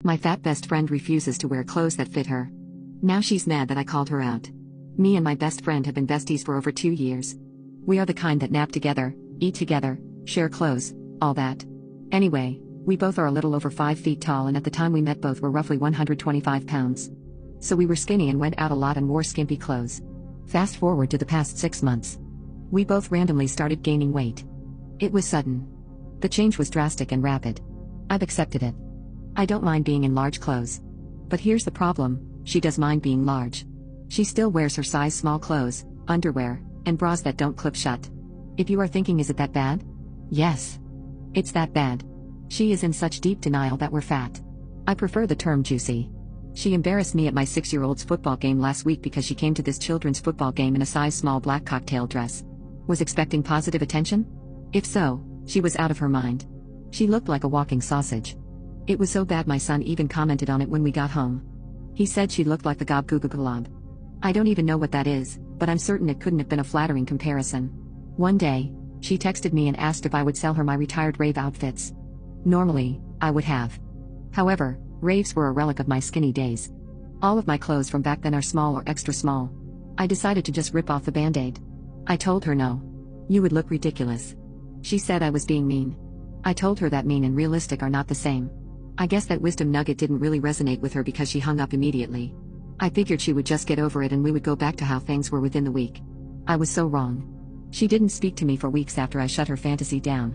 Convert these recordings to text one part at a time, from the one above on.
My fat best friend refuses to wear clothes that fit her. Now she's mad that I called her out. Me and my best friend have been besties for over 2 years. We are the kind that nap together, eat together, share clothes, all that. Anyway, we both are a little over 5 feet tall, and at the time we met both were roughly 125 pounds. So we were skinny and went out a lot and wore skimpy clothes. Fast forward to the past 6 months. We both randomly started gaining weight. It was sudden. The change was drastic and rapid. I've accepted it. I don't mind being in large clothes. But here's the problem, she does mind being large. She still wears her size small clothes, underwear, and bras that don't clip shut. If you are thinking, is it that bad? Yes. It's that bad. She is in such deep denial that we're fat. I prefer the term juicy. She embarrassed me at my 6-year-old's football game last week because she came to this children's football game in a size small black cocktail dress. Was expecting positive attention? If so, she was out of her mind. She looked like a walking sausage. It was so bad my son even commented on it when we got home. He said she looked like the gob goo goo glob. I don't even know what that is, but I'm certain it couldn't have been a flattering comparison. One day, she texted me and asked if I would sell her my retired rave outfits. Normally, I would have. However, raves were a relic of my skinny days. All of my clothes from back then are small or extra small. I decided to just rip off the band-aid. I told her no. You would look ridiculous. She said I was being mean. I told her that mean and realistic are not the same. I guess that wisdom nugget didn't really resonate with her because she hung up immediately. I figured she would just get over it and we would go back to how things were within the week. I was so wrong. She didn't speak to me for weeks after I shut her fantasy down.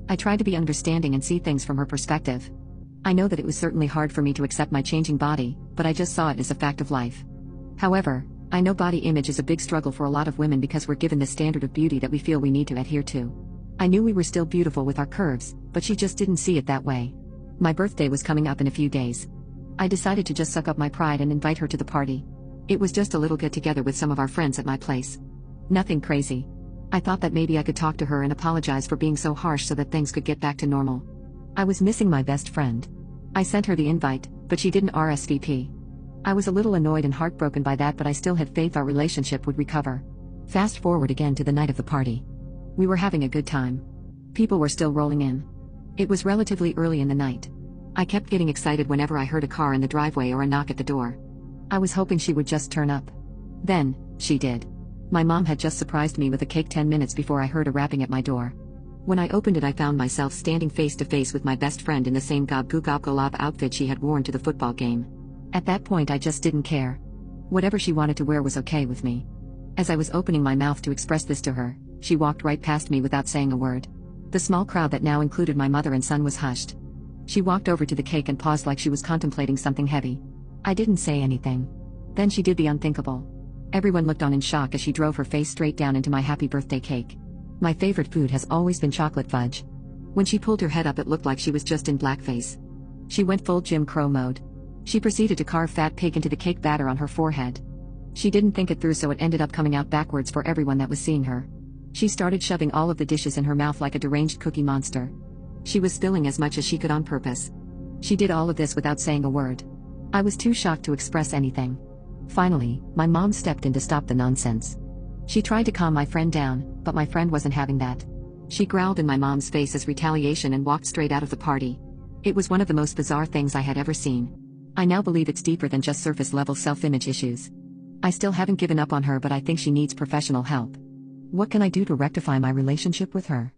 I tried to be understanding and see things from her perspective. I know that it was certainly hard for me to accept my changing body, but I just saw it as a fact of life. However, I know body image is a big struggle for a lot of women because we're given this standard of beauty that we feel we need to adhere to. I knew we were still beautiful with our curves, but she just didn't see it that way. My birthday was coming up in a few days. I decided to just suck up my pride and invite her to the party. It was just a little get-together with some of our friends at my place. Nothing crazy. I thought that maybe I could talk to her and apologize for being so harsh so that things could get back to normal. I was missing my best friend. I sent her the invite, but she didn't RSVP. I was a little annoyed and heartbroken by that, but I still had faith our relationship would recover. Fast forward again to the night of the party. We were having a good time. People were still rolling in. It was relatively early in the night. I kept getting excited whenever I heard a car in the driveway or a knock at the door. I was hoping she would just turn up. Then, she did. My mom had just surprised me with a cake 10 minutes before I heard a rapping at my door. When I opened it, I found myself standing face to face with my best friend in the same gob goo gob golob outfit she had worn to the football game. At that point I just didn't care. Whatever she wanted to wear was okay with me. As I was opening my mouth to express this to her, she walked right past me without saying a word. The small crowd that now included my mother and son was hushed. She walked over to the cake and paused like she was contemplating something heavy. I didn't say anything. Then she did the unthinkable. Everyone looked on in shock as she drove her face straight down into my happy birthday cake. My favorite food has always been chocolate fudge. When she pulled her head up, it looked like she was just in blackface. She went full Jim Crow mode. She proceeded to carve fat pig into the cake batter on her forehead. She didn't think it through, so it ended up coming out backwards for everyone that was seeing her. She started shoving all of the dishes in her mouth like a deranged cookie monster. She was spilling as much as she could on purpose. She did all of this without saying a word. I was too shocked to express anything. Finally, my mom stepped in to stop the nonsense. She tried to calm my friend down, but my friend wasn't having that. She growled in my mom's face as retaliation and walked straight out of the party. It was one of the most bizarre things I had ever seen. I now believe it's deeper than just surface-level self-image issues. I still haven't given up on her, but I think she needs professional help. What can I do to rectify my relationship with her?